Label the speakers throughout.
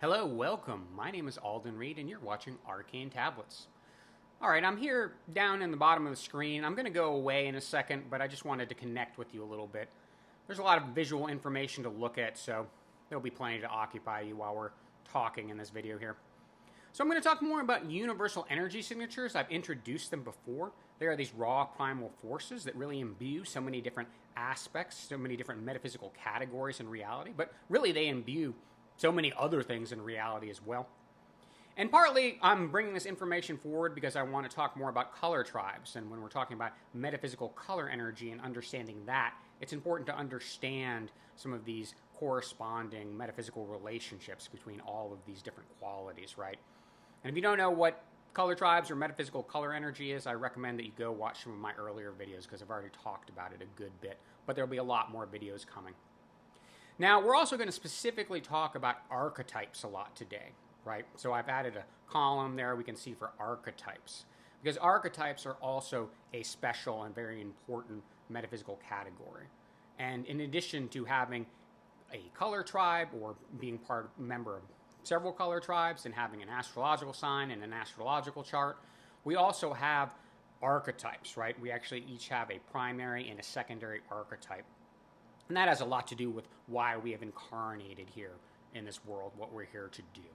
Speaker 1: Hello, welcome. My name is Alden Reed and you're watching Arcane Tablets. Alright, I'm here down in the bottom of the screen. I'm going to go away in a second, but I just wanted to connect with you a little bit. There's a lot of visual information to look at, so there'll be plenty to occupy you while we're talking in this video here. So I'm going to talk more about universal energy signatures. I've introduced them before. They are these raw primal forces that really imbue so many different aspects, so many different metaphysical categories in reality, but really they imbue so many other things in reality as well. And partly I'm bringing this information forward because I want to talk more about color tribes. And when we're talking about metaphysical color energy and understanding that, it's important to understand some of these corresponding metaphysical relationships between all of these different qualities, right? And if you don't know what color tribes or metaphysical color energy is, I recommend that you go watch some of my earlier videos because I've already talked about it a good bit. But there'll be a lot more videos coming. Now, we're also going to specifically talk about archetypes a lot today, right? So I've added a column there we can see for archetypes, because archetypes are also a special and very important metaphysical category. And in addition to having a color tribe or being member of several color tribes and having an astrological sign and an astrological chart, we also have archetypes, right? We actually each have a primary and a secondary archetype. And that has a lot to do with why we have incarnated here in this world, what we're here to do.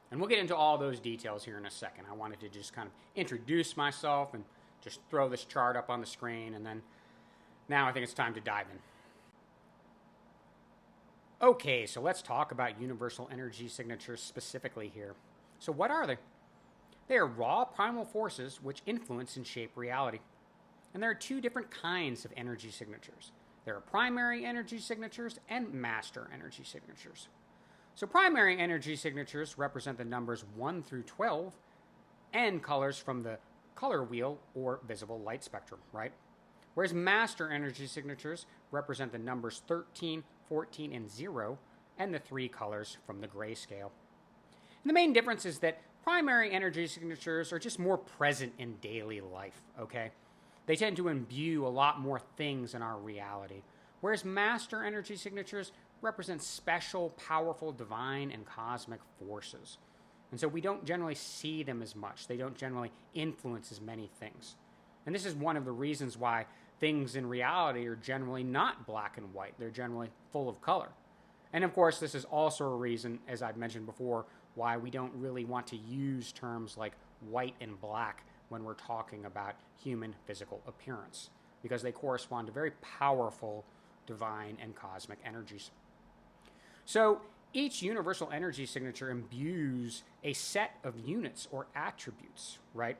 Speaker 1: And we'll get into all those details here in a second. I wanted to just kind of introduce myself and just throw this chart up on the screen, and then now I think it's time to dive in. Okay, so let's talk about universal energy signatures specifically here. So what are they? They are raw primal forces which influence and shape reality. And there are two different kinds of energy signatures. There are primary energy signatures and master energy signatures. So primary energy signatures represent the numbers 1 through 12 and colors from the color wheel or visible light spectrum, right? Whereas master energy signatures represent the numbers 13, 14, and 0 and the 3 colors from the grayscale. And the main difference is that primary energy signatures are just more present in daily life, okay? They tend to imbue a lot more things in our reality, whereas master energy signatures represent special, powerful, divine, and cosmic forces. And so we don't generally see them as much. They don't generally influence as many things. And this is one of the reasons why things in reality are generally not black and white. They're generally full of color. And of course, this is also a reason, as I've mentioned before, why we don't really want to use terms like white and black when we're talking about human physical appearance, because they correspond to very powerful divine and cosmic energies. So each universal energy signature imbues a set of units or attributes, right?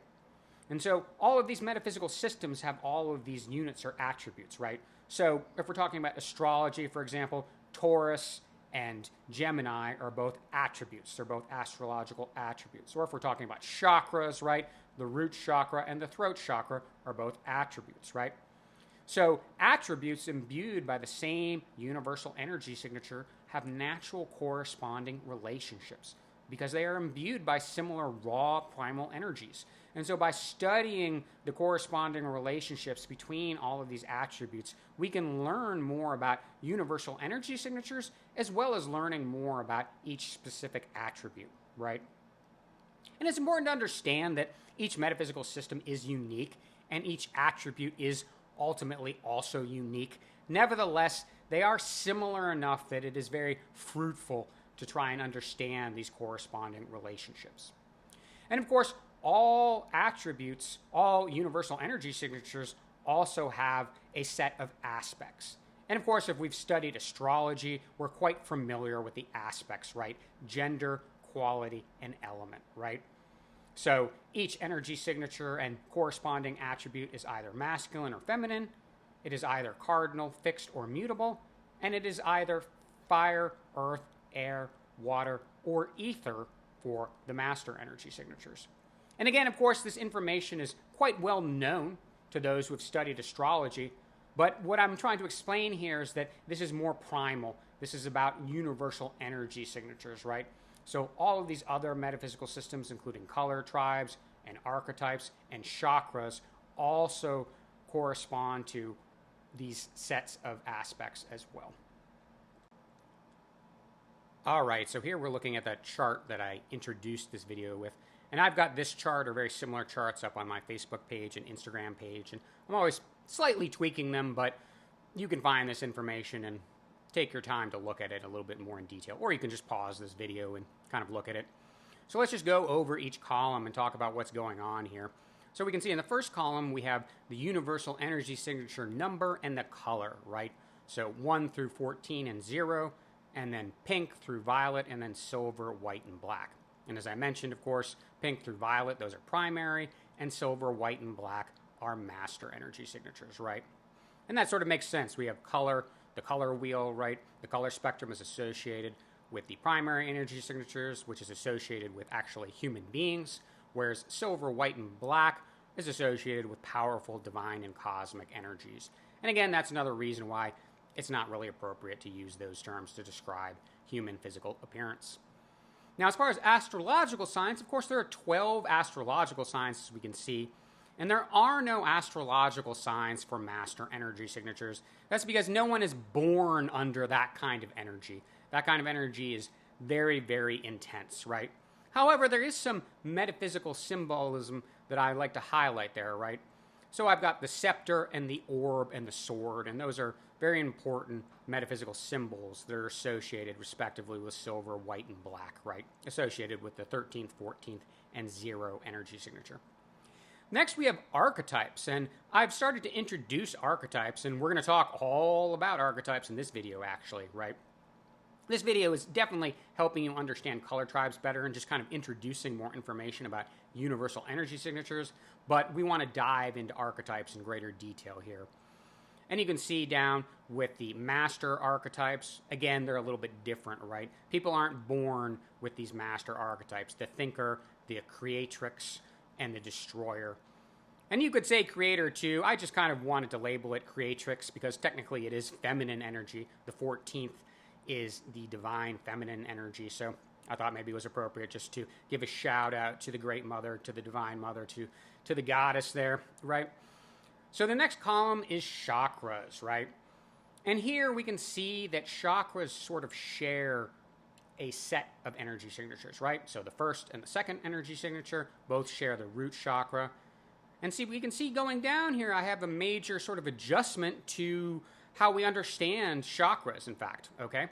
Speaker 1: And so all of these metaphysical systems have all of these units or attributes, right? So if we're talking about astrology, for example, Taurus and Gemini are both attributes. They're both astrological attributes. Or if we're talking about chakras, right? The root chakra and the throat chakra are both attributes, right? So attributes imbued by the same universal energy signature have natural corresponding relationships because they are imbued by similar raw primal energies. And so by studying the corresponding relationships between all of these attributes, we can learn more about universal energy signatures as well as learning more about each specific attribute, right? And it's important to understand that each metaphysical system is unique and each attribute is ultimately also unique. Nevertheless, they are similar enough that it is very fruitful to try and understand these corresponding relationships. And of course, all attributes, all universal energy signatures also have a set of aspects. And of course, if we've studied astrology, we're quite familiar with the aspects, right? Gender, quality, and element, right? So each energy signature and corresponding attribute is either masculine or feminine, it is either cardinal, fixed, or mutable, and it is either fire, earth, air, water, or ether for the master energy signatures. And again, of course, this information is quite well known to those who have studied astrology, but what I'm trying to explain here is that this is more primal. This is about universal energy signatures, right? So all of these other metaphysical systems, including color tribes and archetypes and chakras, also correspond to these sets of aspects as well. All right, so here we're looking at that chart that I introduced this video with. And I've got this chart or very similar charts up on my Facebook page and Instagram page. And I'm always slightly tweaking them, but you can find this information and take your time to look at it a little bit more in detail. Or you can just pause this video and kind of look at it. So let's just go over each column and talk about what's going on here. So we can see in the first column, we have the universal energy signature number and the color, right? So 1 through 14 and 0, and then pink through violet, and then silver, white, and black. And as I mentioned, of course, pink through violet, those are primary, and silver, white, and black are master energy signatures, right? And that sort of makes sense. We have color, the color wheel, right? The color spectrum is associated with the primary energy signatures, which is associated with actually human beings, whereas silver, white, and black is associated with powerful divine and cosmic energies. And again, that's another reason why it's not really appropriate to use those terms to describe human physical appearance. Now, as far as astrological signs, of course, there are 12 astrological signs, as we can see, and there are no astrological signs for master energy signatures. That's because no one is born under that kind of energy. That kind of energy is very, very intense, right? However, there is some metaphysical symbolism that I like to highlight there, right? So I've got the scepter and the orb and the sword, and those are very important metaphysical symbols that are associated respectively with silver, white, and black, right? Associated with the 13th, 14th, and 0 energy signature. Next, we have archetypes, and I've started to introduce archetypes, and we're going to talk all about archetypes in this video, actually, right? This video is definitely helping you understand color tribes better and just kind of introducing more information about universal energy signatures, but we want to dive into archetypes in greater detail here. And you can see down with the master archetypes, again, they're a little bit different, right? People aren't born with these master archetypes, the thinker, the creatrix, and the destroyer. And you could say creator too. I just kind of wanted to label it creatrix because technically it is feminine energy. The 14th is the divine feminine energy. So I thought maybe it was appropriate just to give a shout out to the great mother, to the divine mother, to the goddess there, right? So the next column is chakras, right? And here we can see that chakras sort of share a set of energy signatures, right? So the first and the second energy signature both share the root chakra. And see, we can see going down here, I have a major sort of adjustment to how we understand chakras, in fact, okay?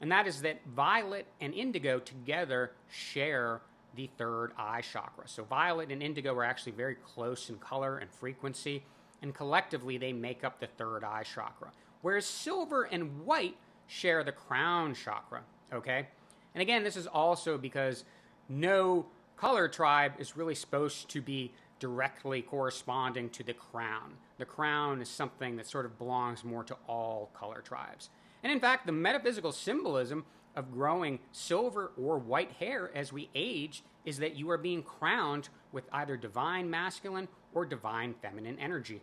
Speaker 1: And that is that violet and indigo together share the third eye chakra. So violet and indigo are actually very close in color and frequency, and collectively they make up the third eye chakra. Whereas silver and white share the crown chakra, okay? And again, this is also because no color tribe is really supposed to be directly corresponding to the crown. The crown is something that sort of belongs more to all color tribes. And in fact, the metaphysical symbolism of growing silver or white hair as we age is that you are being crowned with either divine masculine or divine feminine energy.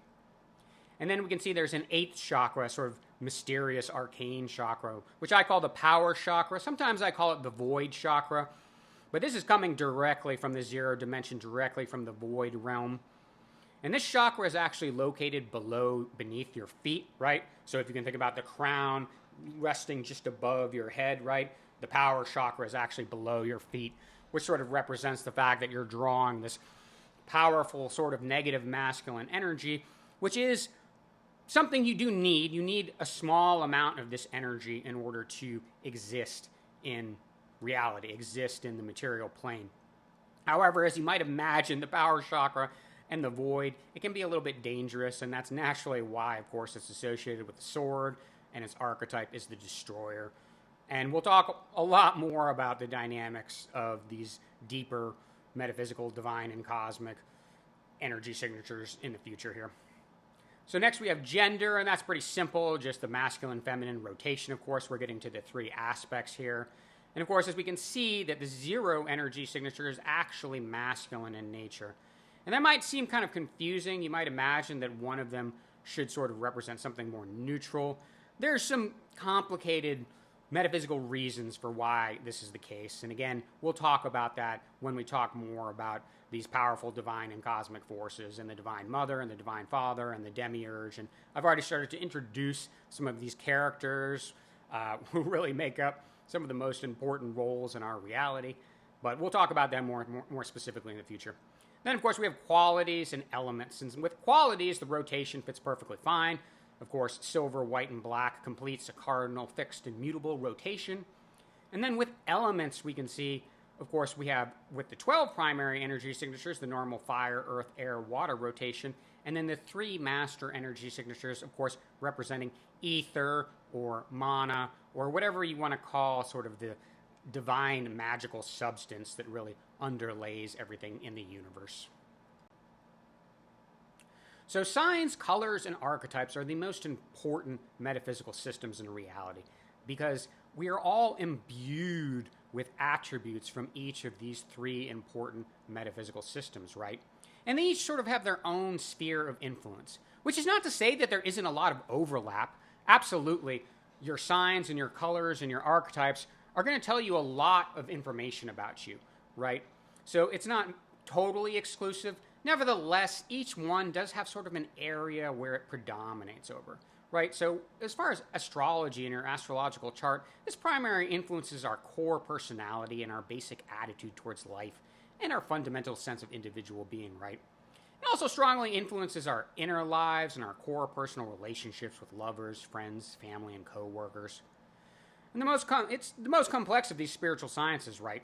Speaker 1: And then we can see there's an 8th chakra, sort of mysterious arcane chakra, which I call the power chakra. Sometimes I call it the void chakra. But this is coming directly from the 0 dimension, directly from the void realm. And this chakra is actually located beneath your feet, right? So if you can think about the crown resting just above your head, right? The power chakra is actually below your feet, which sort of represents the fact that you're drawing this powerful sort of negative masculine energy, which is something you do need. You need a small amount of this energy in order to exist in reality, exist in the material plane. However, as you might imagine, the power chakra and the void, it can be a little bit dangerous, and that's naturally why, of course, it's associated with the sword, and its archetype is the destroyer. And we'll talk a lot more about the dynamics of these deeper metaphysical, divine, and cosmic energy signatures in the future here. So next we have gender, and that's pretty simple, just the masculine, feminine rotation, of course. We're getting to the 3 aspects here. And of course, as we can see, that the 0 energy signature is actually masculine in nature. And that might seem kind of confusing. You might imagine that one of them should sort of represent something more neutral. There's some complicated metaphysical reasons for why this is the case. And again, we'll talk about that when we talk more about these powerful divine and cosmic forces and the Divine Mother and the Divine Father and the Demiurge. And I've already started to introduce some of these characters who really make up some of the most important roles in our reality, but we'll talk about them more specifically in the future. Then, of course, we have qualities and elements. And with qualities, the rotation fits perfectly fine. Of course, silver, white, and black completes a cardinal, fixed, and mutable rotation. And then with elements, we can see, of course, we have, with the 12 primary energy signatures, the normal fire, earth, air, water rotation, and then the 3 master energy signatures, of course, representing ether or mana, or whatever you want to call sort of the divine magical substance that really underlays everything in the universe. So signs, colors, and archetypes are the most important metaphysical systems in reality because we are all imbued with attributes from each of these 3 important metaphysical systems, right? And they each sort of have their own sphere of influence, which is not to say that there isn't a lot of overlap. Absolutely, your signs and your colors and your archetypes are going to tell you a lot of information about you, right? So it's not totally exclusive. Nevertheless, each one does have sort of an area where it predominates over, right? So as far as astrology and your astrological chart, this primary influences our core personality and our basic attitude towards life and our fundamental sense of individual being, right? It also strongly influences our inner lives and our core personal relationships with lovers, friends, family, and co-workers. And it's the most complex of these spiritual sciences, right?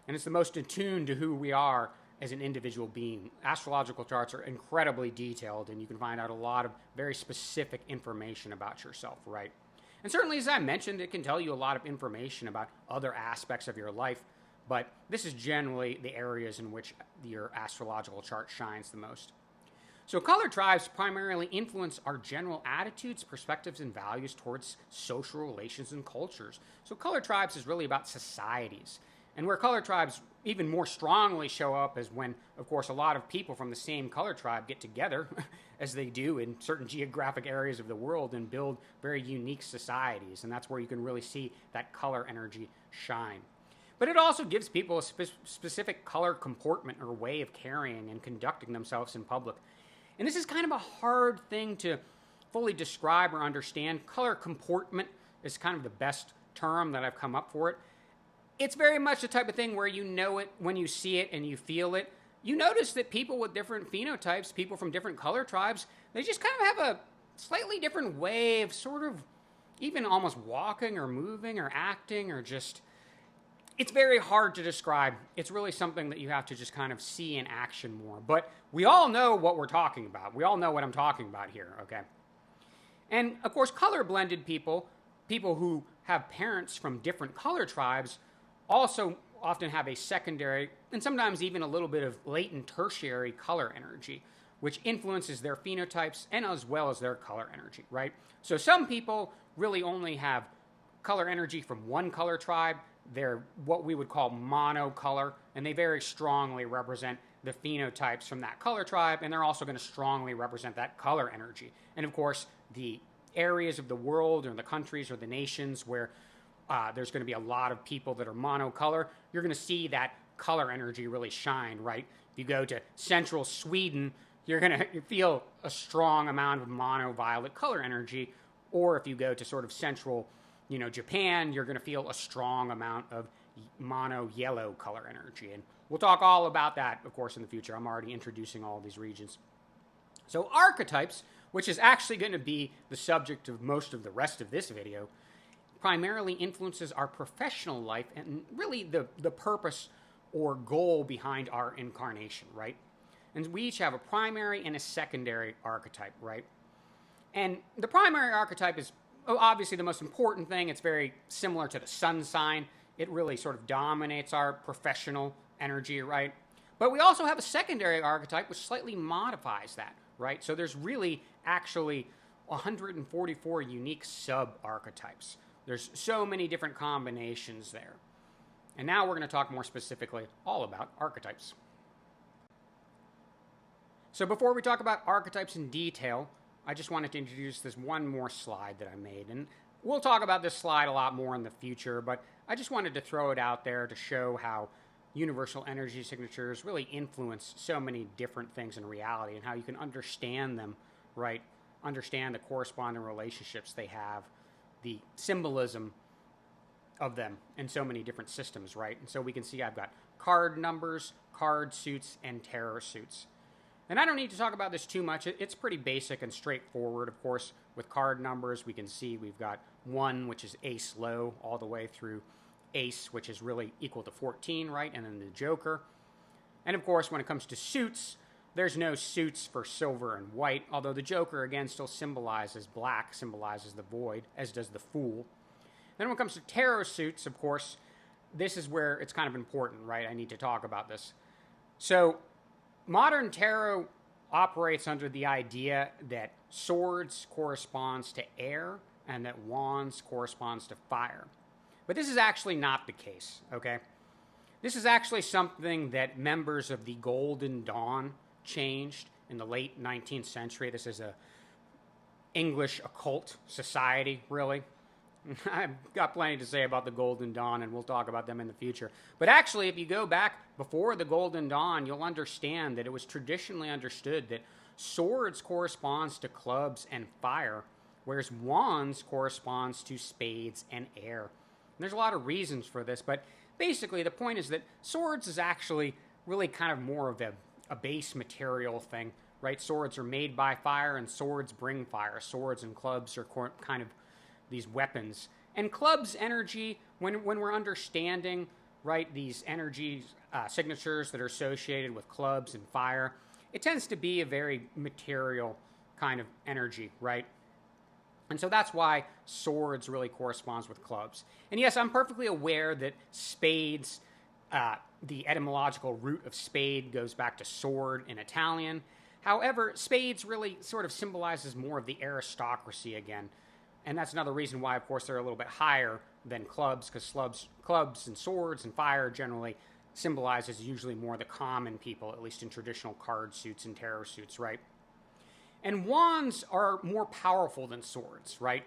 Speaker 1: And it's the most attuned to who we are as an individual being. Astrological charts are incredibly detailed, and you can find out a lot of very specific information about yourself, right? And certainly, as I mentioned, it can tell you a lot of information about other aspects of your life, but this is generally the areas in which your astrological chart shines the most. So color tribes primarily influence our general attitudes, perspectives, and values towards social relations and cultures. So color tribes is really about societies. And where color tribes even more strongly show up is when, of course, a lot of people from the same color tribe get together, as they do in certain geographic areas of the world, and build very unique societies. And that's where you can really see that color energy shine. But it also gives people a specific color comportment or way of carrying and conducting themselves in public. And this is kind of a hard thing to fully describe or understand. Color comportment is kind of the best term that I've come up for it. It's very much the type of thing where you know it when you see it and you feel it. You notice that people with different phenotypes, people from different color tribes, they just kind of have a slightly different way of sort of even almost walking or moving or acting or just... It's very hard to describe. It's really something that you have to just kind of see in action more. But we all know what we're talking about. We all know what I'm talking about here, okay? And, of course, color-blended people who have parents from different color tribes, also often have a secondary and sometimes even a little bit of latent tertiary color energy, which influences their phenotypes and as well as their color energy, right? So some people really only have color energy from one color tribe. They're what we would call monocolor, and they very strongly represent the phenotypes from that color tribe, and they're also going to strongly represent that color energy. And of course, the areas of the world or the countries or the nations where there's going to be a lot of people that are monocolor, you're going to see that color energy really shine, right? If you go to central Sweden, you're going to feel a strong amount of mono-violet color energy, or if you go to sort of central Japan, you're going to feel a strong amount of mono-yellow color energy. And we'll talk all about that, of course, in the future. I'm already introducing all of these regions. So archetypes, which is actually going to be the subject of most of the rest of this video, primarily influences our professional life and really the purpose or goal behind our incarnation, right? And we each have a primary and a secondary archetype, right? And the primary archetype is obviously the most important thing. It's very similar to the sun sign. It really sort of dominates our professional energy, right? But we also have a secondary archetype which slightly modifies that, right? So there's really actually 144 unique sub-archetypes. There's so many different combinations there. And now we're going to talk more specifically all about archetypes. So before we talk about archetypes in detail, I just wanted to introduce this one more slide that I made. And we'll talk about this slide a lot more in the future, but I just wanted to throw it out there to show how universal energy signatures really influence so many different things in reality and how you can understand them, right? Understand the corresponding relationships they have, the symbolism of them in so many different systems, right? And so we can see I've got card numbers, card suits, and tarot suits. And I don't need to talk about this too much. It's pretty basic and straightforward. Of course, with card numbers, we can see we've got 1, which is ace low, all the way through ace, which is really equal to 14, right? And then the joker. And of course, when it comes to suits, there's no suits for silver and white, although the joker, again, still symbolizes black, symbolizes the void, as does the fool. Then when it comes to tarot suits, of course, this is where it's kind of important, right? I need to talk about this. So modern tarot operates under the idea that swords corresponds to air and that wands corresponds to fire. But this is actually not the case, okay? This is actually something that members of the Golden Dawn changed in the late 19th century. This is a English occult society, really. I've got plenty to say about the Golden Dawn, and we'll talk about them in the future. But actually, if you go back before the Golden Dawn, you'll understand that it was traditionally understood that swords corresponds to clubs and fire, whereas wands corresponds to spades and air. And there's a lot of reasons for this, but basically the point is that swords is actually really kind of more of a base material thing, right? Swords are made by fire, and swords bring fire. Swords and clubs are kind of these weapons. And clubs energy, when we're understanding, right, these energy signatures that are associated with clubs and fire, it tends to be a very material kind of energy, right? And so that's why swords really corresponds with clubs. And yes, I'm perfectly aware that spades, the etymological root of spade goes back to sword in Italian. However, spades really sort of symbolizes more of the aristocracy again. And that's another reason why, of course, they're a little bit higher than clubs, because clubs and swords and fire generally symbolizes usually more the common people, at least in traditional card suits and tarot suits, right? And wands are more powerful than swords, right?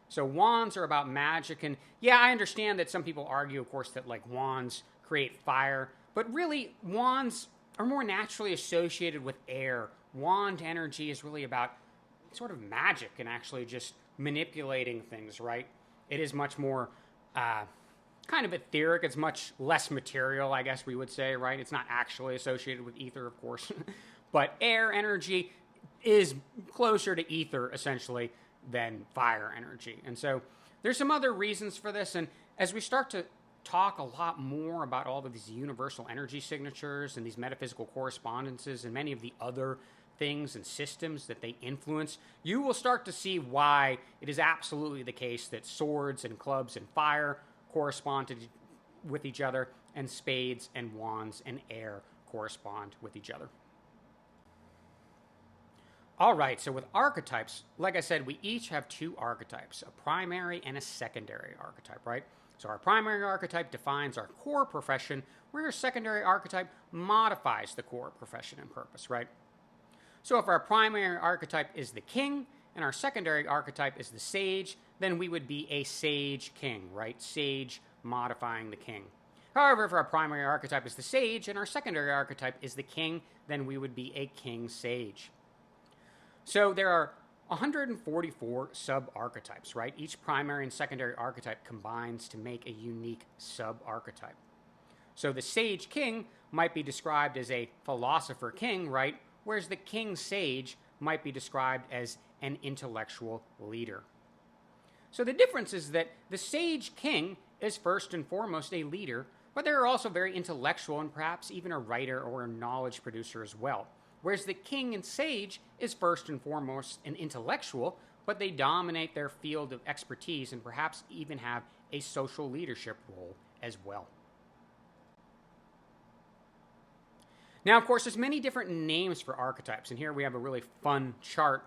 Speaker 1: So wands are about magic, and yeah, I understand that some people argue, of course, that like wands create fire, but really wands are more naturally associated with air. Wand energy is really about sort of magic and actually just manipulating things, right? It is much more kind of etheric. It's much less material, I guess we would say, right? It's not actually associated with ether, of course. But air energy is closer to ether, essentially, than fire energy. And so there's some other reasons for this. And as we start to talk a lot more about all of these universal energy signatures and these metaphysical correspondences and many of the other things and systems that they influence, you will start to see why it is absolutely the case that swords and clubs and fire correspond with each other, and spades and wands and air correspond with each other. All right, so with archetypes, like I said, we each have 2 archetypes, a primary and a secondary archetype, right? So our primary archetype defines our core profession, where our secondary archetype modifies the core profession and purpose, right? So if our primary archetype is the king and our secondary archetype is the sage, then we would be a sage king, right? Sage modifying the king. However, if our primary archetype is the sage and our secondary archetype is the king, then we would be a king sage. So there are 144 sub-archetypes, right? Each primary and secondary archetype combines to make a unique sub-archetype. So the sage king might be described as a philosopher king, right? Whereas the king sage might be described as an intellectual leader. So the difference is that the sage king is first and foremost a leader, but they're also very intellectual and perhaps even a writer or a knowledge producer as well. Whereas the king and sage is first and foremost an intellectual, but they dominate their field of expertise and perhaps even have a social leadership role as well. Now, of course, there's many different names for archetypes, and here we have a really fun chart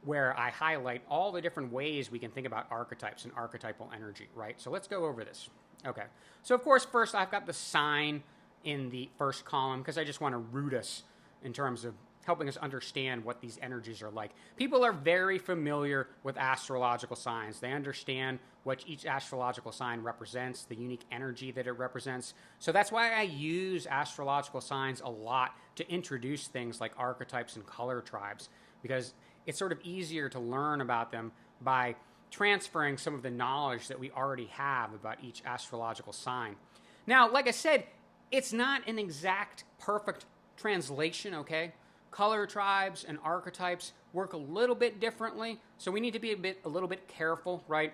Speaker 1: where I highlight all the different ways we can think about archetypes and archetypal energy, right? So let's go over this. Okay. So, of course, first I've got the sign in the first column because I just want to root us in terms of helping us understand what these energies are like. People are very familiar with astrological signs. They understand what each astrological sign represents, the unique energy that it represents. So that's why I use astrological signs a lot to introduce things like archetypes and color tribes, because it's sort of easier to learn about them by transferring some of the knowledge that we already have about each astrological sign. Now, like I said, it's not an exact perfect translation, okay? Color tribes and archetypes work a little bit differently, so we need to be a little bit careful, right?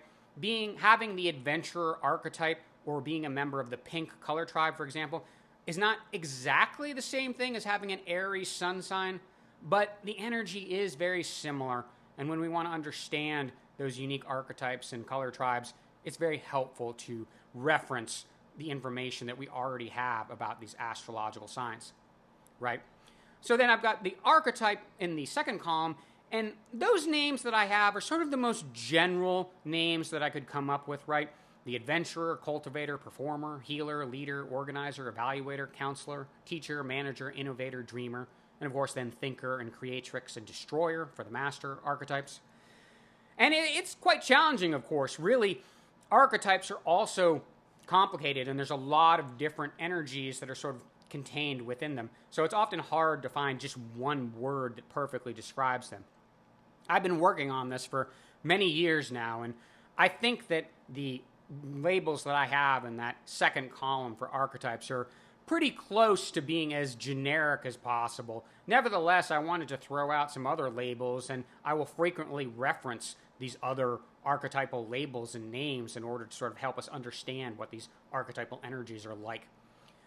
Speaker 1: Having the adventurer archetype or being a member of the pink color tribe, for example, is not exactly the same thing as having an Aries sun sign, but the energy is very similar. And when we want to understand those unique archetypes and color tribes, it's very helpful to reference the information that we already have about these astrological signs, right? So then I've got the archetype in the second column, and those names that I have are sort of the most general names that I could come up with, right? The adventurer, cultivator, performer, healer, leader, organizer, evaluator, counselor, teacher, manager, innovator, dreamer, and of course then thinker and creatrix and destroyer for the master archetypes. And it's quite challenging, of course. Really, archetypes are also complicated, and there's a lot of different energies that are sort of contained within them. So it's often hard to find just one word that perfectly describes them. I've been working on this for many years now, and I think that the labels that I have in that second column for archetypes are pretty close to being as generic as possible. Nevertheless, I wanted to throw out some other labels, and I will frequently reference these other archetypal labels and names in order to sort of help us understand what these archetypal energies are like.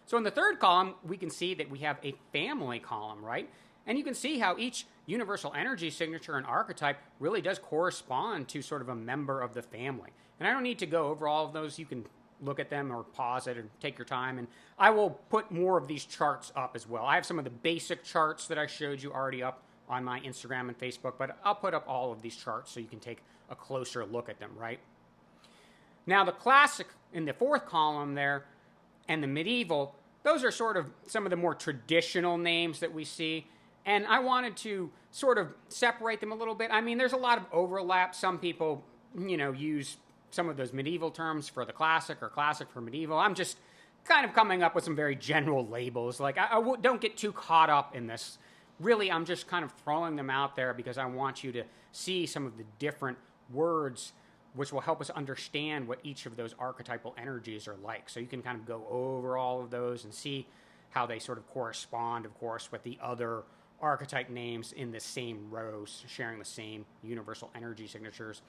Speaker 1: So in the third column, we can see that we have a family column, right? And you can see how each universal energy signature and archetype really does correspond to sort of a member of the family. And I don't need to go over all of those. You can look at them or pause it and take your time. And I will put more of these charts up as well. I have some of the basic charts that I showed you already up on my Instagram and Facebook, but I'll put up all of these charts so you can take a closer look at them, right? Now, the classic in the fourth column there and the medieval, those are sort of some of the more traditional names that we see. And I wanted to sort of separate them a little bit. I mean, there's a lot of overlap. Some people, use some of those medieval terms for the classic or classic for medieval. I'm just kind of coming up with some very general labels. Like, don't get too caught up in this. Really, I'm just kind of throwing them out there because I want you to see some of the different words which will help us understand what each of those archetypal energies are like. So you can kind of go over all of those and see how they sort of correspond, of course, with the other archetype names in the same rows, sharing the same universal energy signatures.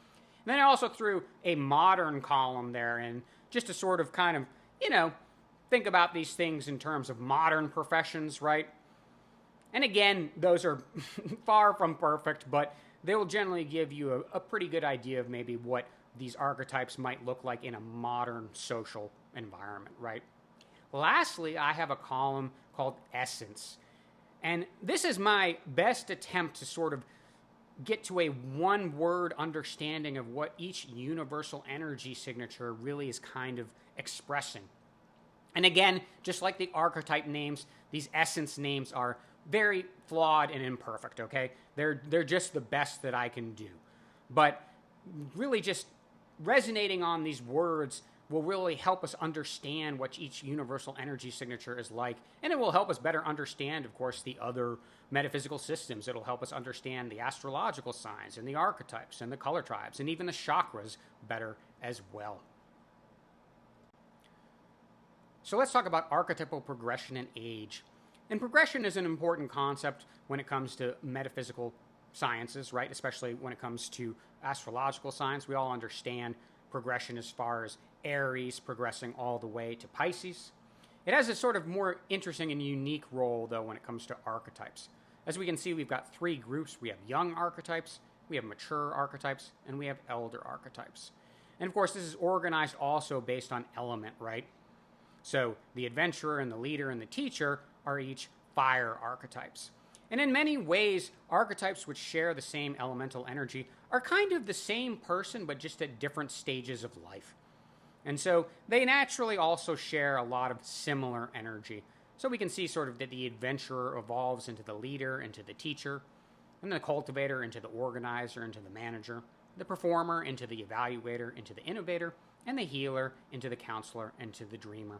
Speaker 1: And then I also threw a modern column there, and just to sort of kind of, think about these things in terms of modern professions, right? And again, those are far from perfect, but they will generally give you a pretty good idea of maybe what these archetypes might look like in a modern social environment, right? Lastly, I have a column called Essence. And this is my best attempt to sort of get to a one-word understanding of what each universal energy signature really is kind of expressing. And again, just like the archetype names, these essence names are very flawed and imperfect, okay? They're just the best that I can do. But really just resonating on these words will really help us understand what each universal energy signature is like. And it will help us better understand, of course, the other metaphysical systems. It'll help us understand the astrological signs and the archetypes and the color tribes and even the chakras better as well. So let's talk about archetypal progression and age. And progression is an important concept when it comes to metaphysical sciences, right? Especially when it comes to astrological science. We all understand progression as far as Aries progressing all the way to Pisces. It has a sort of more interesting and unique role, though, when it comes to archetypes. As we can see, we've got three groups. We have young archetypes, we have mature archetypes, and we have elder archetypes. And of course, this is organized also based on element, right? So the adventurer and the leader and the teacher are each fire archetypes. And in many ways, archetypes which share the same elemental energy are kind of the same person, but just at different stages of life. And so they naturally also share a lot of similar energy. So we can see sort of that the adventurer evolves into the leader, into the teacher, and the cultivator into the organizer, into the manager, the performer into the evaluator, into the innovator, and the healer into the counselor, and to the dreamer.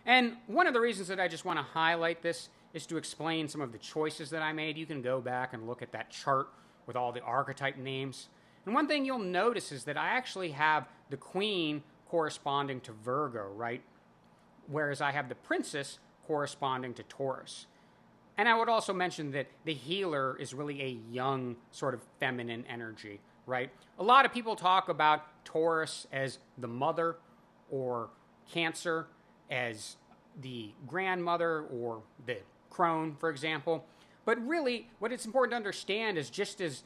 Speaker 1: And one of the reasons that I just want to highlight this is to explain some of the choices that I made. You can go back and look at that chart with all the archetype names. And one thing you'll notice is that I actually have the queen corresponding to Virgo, right? Whereas I have the princess corresponding to Taurus. And I would also mention that the healer is really a young sort of feminine energy, right? A lot of people talk about Taurus as the mother, or Cancer as the grandmother, or the crone, for example. But really, what it's important to understand is just as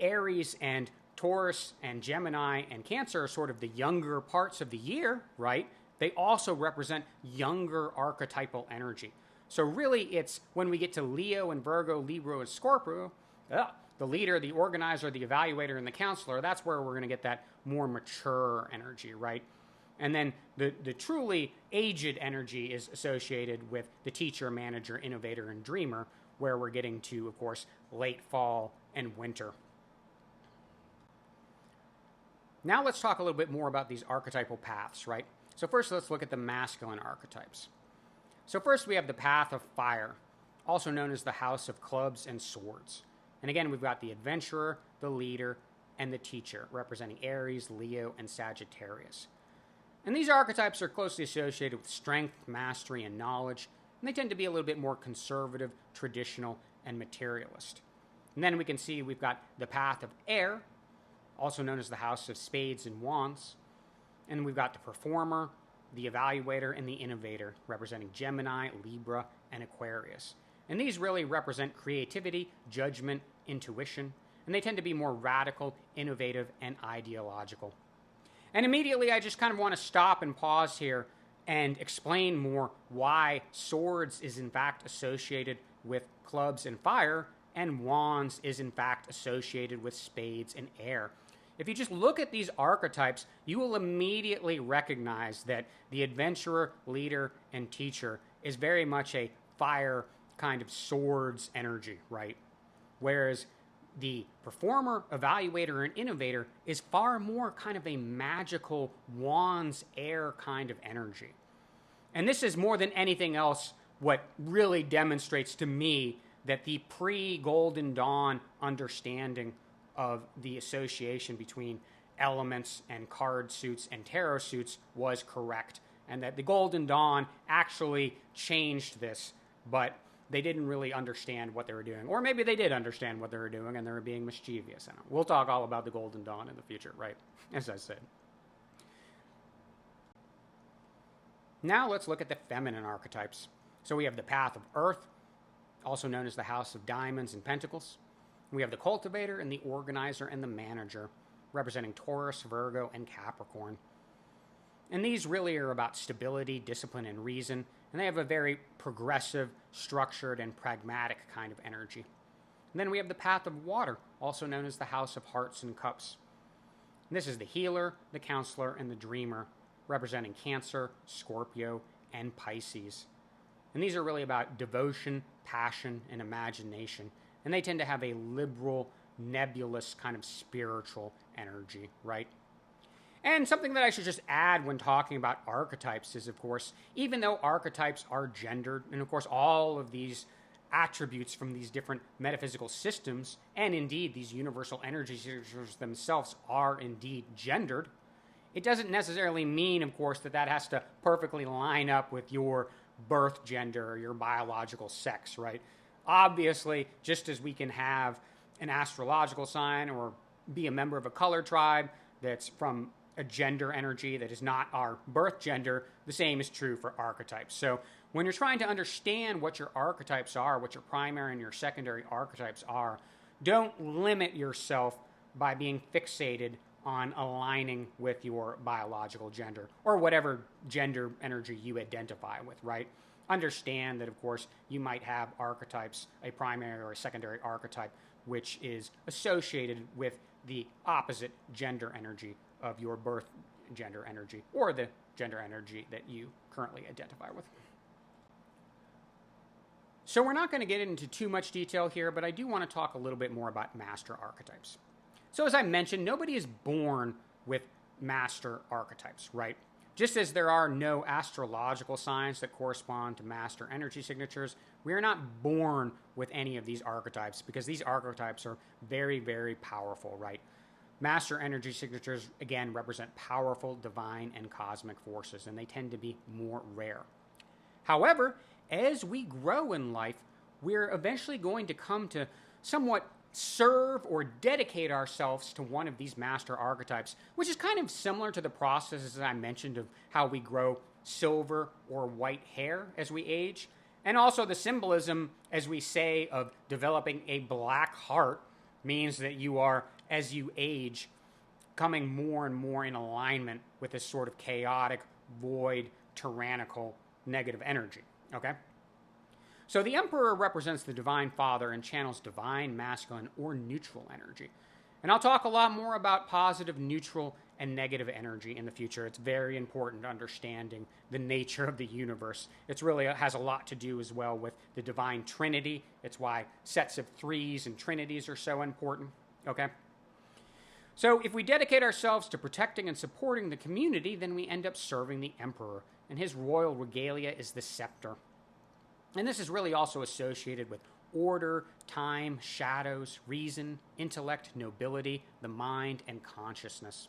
Speaker 1: Aries and Taurus and Gemini and Cancer are sort of the younger parts of the year, right? They also represent younger archetypal energy. So really, it's when we get to Leo and Virgo, Libra and Scorpio, the leader, the organizer, the evaluator, and the counselor, that's where we're going to get that more mature energy, right? And then the truly aged energy is associated with the teacher, manager, innovator, and dreamer, where we're getting to, of course, late fall and winter. Now let's talk a little bit more about these archetypal paths, right? So first, let's look at the masculine archetypes. So first, we have the path of fire, also known as the house of clubs and swords. And again, we've got the adventurer, the leader, and the teacher, representing Aries, Leo, and Sagittarius. And these archetypes are closely associated with strength, mastery, and knowledge, and they tend to be a little bit more conservative, traditional, and materialist. And then we can see we've got the path of air, also known as the house of spades and wands. And we've got the performer, the evaluator, and the innovator, representing Gemini, Libra, and Aquarius. And these really represent creativity, judgment, intuition, and they tend to be more radical, innovative, and ideological. And immediately, I just kind of want to stop and pause here and explain more why swords is in fact associated with clubs and fire, and wands is in fact associated with spades and air. If you just look at these archetypes, you will immediately recognize that the adventurer, leader, and teacher is very much a fire kind of swords energy, right? Whereas the performer, evaluator, and innovator is far more kind of a magical wands air kind of energy. And this is more than anything else what really demonstrates to me that the pre-Golden Dawn understanding of the association between elements and card suits and tarot suits was correct, and that the Golden Dawn actually changed this, but they didn't really understand what they were doing. Or maybe they did understand what they were doing and they were being mischievous. And we'll talk all about the Golden Dawn in the future, right? As I said. Now let's look at the feminine archetypes. So we have the path of earth, also known as the house of diamonds and pentacles. We have the cultivator and the organizer and the manager, representing Taurus, Virgo, and Capricorn. And these really are about stability, discipline, and reason, and they have a very progressive, structured, and pragmatic kind of energy. And then we have the path of water, also known as the house of hearts and cups. And this is the healer, the counselor, and the dreamer, representing Cancer, Scorpio, and Pisces. And these are really about devotion, passion, and imagination. And they tend to have a liberal, nebulous kind of spiritual energy, right? And something that I should just add when talking about archetypes is, of course, even though archetypes are gendered, and of course all of these attributes from these different metaphysical systems, and indeed these universal energy signatures themselves are indeed gendered, it doesn't necessarily mean, of course, that that has to perfectly line up with your birth gender or your biological sex, right? Obviously, just as we can have an astrological sign or be a member of a color tribe that's from a gender energy that is not our birth gender, the same is true for archetypes. So when you're trying to understand what your archetypes are, what your primary and your secondary archetypes are, don't limit yourself by being fixated on aligning with your biological gender or whatever gender energy you identify with, right? Understand that, of course, you might have archetypes, a primary or a secondary archetype, which is associated with the opposite gender energy of your birth gender energy or the gender energy that you currently identify with. So we're not going to get into too much detail here, but I do want to talk a little bit more about master archetypes. So as I mentioned, nobody is born with master archetypes, right? Just as there are no astrological signs that correspond to master energy signatures, we are not born with any of these archetypes because these archetypes are very, very powerful, right? Master energy signatures, again, represent powerful divine and cosmic forces, and they tend to be more rare. However, as we grow in life, we're eventually going to come to somewhat serve or dedicate ourselves to one of these master archetypes, which is kind of similar to the processes I mentioned of how we grow silver or white hair as we age, and also the symbolism, as we say, of developing a black heart means that you are, as you age, coming more and more in alignment with this sort of chaotic, void, tyrannical, negative energy, okay? So the Emperor represents the Divine Father and channels divine, masculine, or neutral energy. And I'll talk a lot more about positive, neutral, and negative energy in the future. It's very important to understanding the nature of the universe. It really has a lot to do as well with the Divine Trinity. It's why sets of threes and trinities are so important, okay? So if we dedicate ourselves to protecting and supporting the community, then we end up serving the Emperor, and his royal regalia is the scepter. And this is really also associated with order, time, shadows, reason, intellect, nobility, the mind, and consciousness.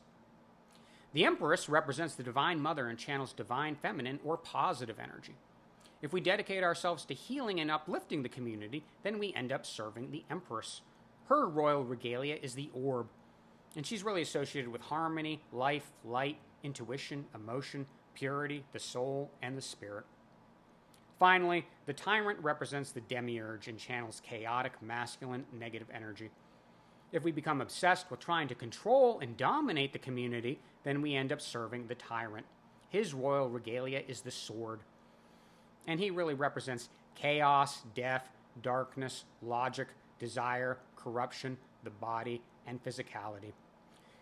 Speaker 1: The Empress represents the Divine Mother and channels divine feminine or positive energy. If we dedicate ourselves to healing and uplifting the community, then we end up serving the Empress. Her royal regalia is the orb, and she's really associated with harmony, life, light, intuition, emotion, purity, the soul, and the spirit. Finally, the Tyrant represents the demiurge and channels chaotic, masculine, negative energy. If we become obsessed with trying to control and dominate the community, then we end up serving the Tyrant. His royal regalia is the sword, and he really represents chaos, death, darkness, logic, desire, corruption, the body, and physicality.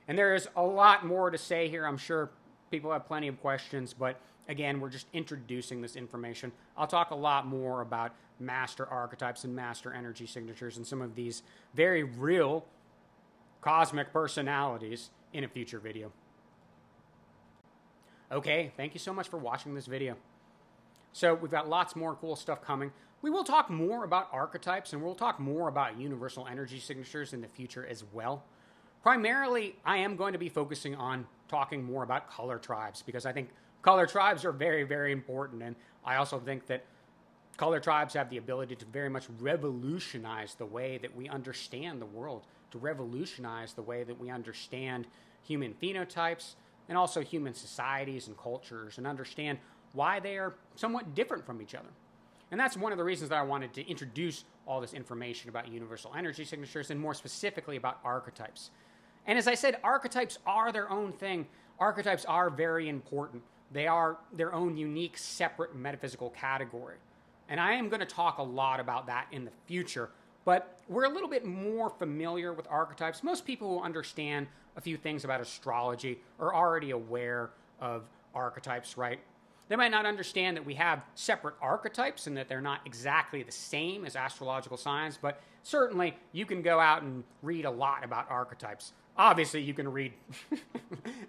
Speaker 1: And there is a lot more to say here. I'm sure people have plenty of questions, but again, we're just introducing this information. I'll talk a lot more about master archetypes and master energy signatures and some of these very real cosmic personalities in a future video. Okay, thank you so much for watching this video. So we've got lots more cool stuff coming. We will talk more about archetypes, and we'll talk more about universal energy signatures in the future as well. Primarily, I am going to be focusing on talking more about color tribes, because I think color tribes are very, very important, and I also think that color tribes have the ability to very much revolutionize the way that we understand the world, to revolutionize the way that we understand human phenotypes and also human societies and cultures, and understand why they are somewhat different from each other. And that's one of the reasons that I wanted to introduce all this information about universal energy signatures, and more specifically about archetypes. And as I said, archetypes are their own thing. Archetypes are very important. They are their own unique, separate metaphysical category. And I am going to talk a lot about that in the future, but we're a little bit more familiar with archetypes. Most people who understand a few things about astrology are already aware of archetypes, right? They might not understand that we have separate archetypes and that they're not exactly the same as astrological signs, but certainly you can go out and read a lot about archetypes. Obviously, you can read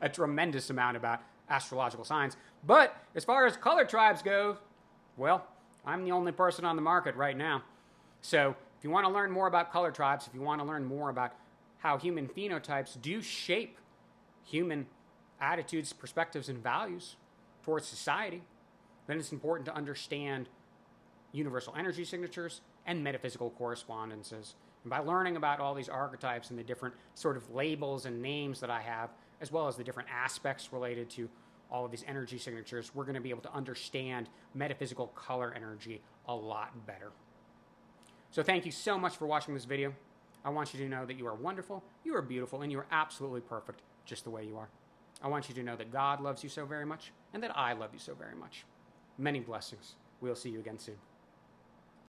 Speaker 1: a tremendous amount about astrological signs, but as far as color tribes go, well, I'm the only person on the market right now. So if you want to learn more about color tribes, if you want to learn more about how human phenotypes do shape human attitudes, perspectives, and values towards society, then it's important to understand universal energy signatures and metaphysical correspondences. And by learning about all these archetypes and the different sort of labels and names that I have, as well as the different aspects related to all of these energy signatures, we're going to be able to understand metaphysical color energy a lot better. So thank you so much for watching this video. I want you to know that you are wonderful, you are beautiful, and you are absolutely perfect just the way you are. I want you to know that God loves you so very much, and that I love you so very much. Many blessings. We'll see you again soon.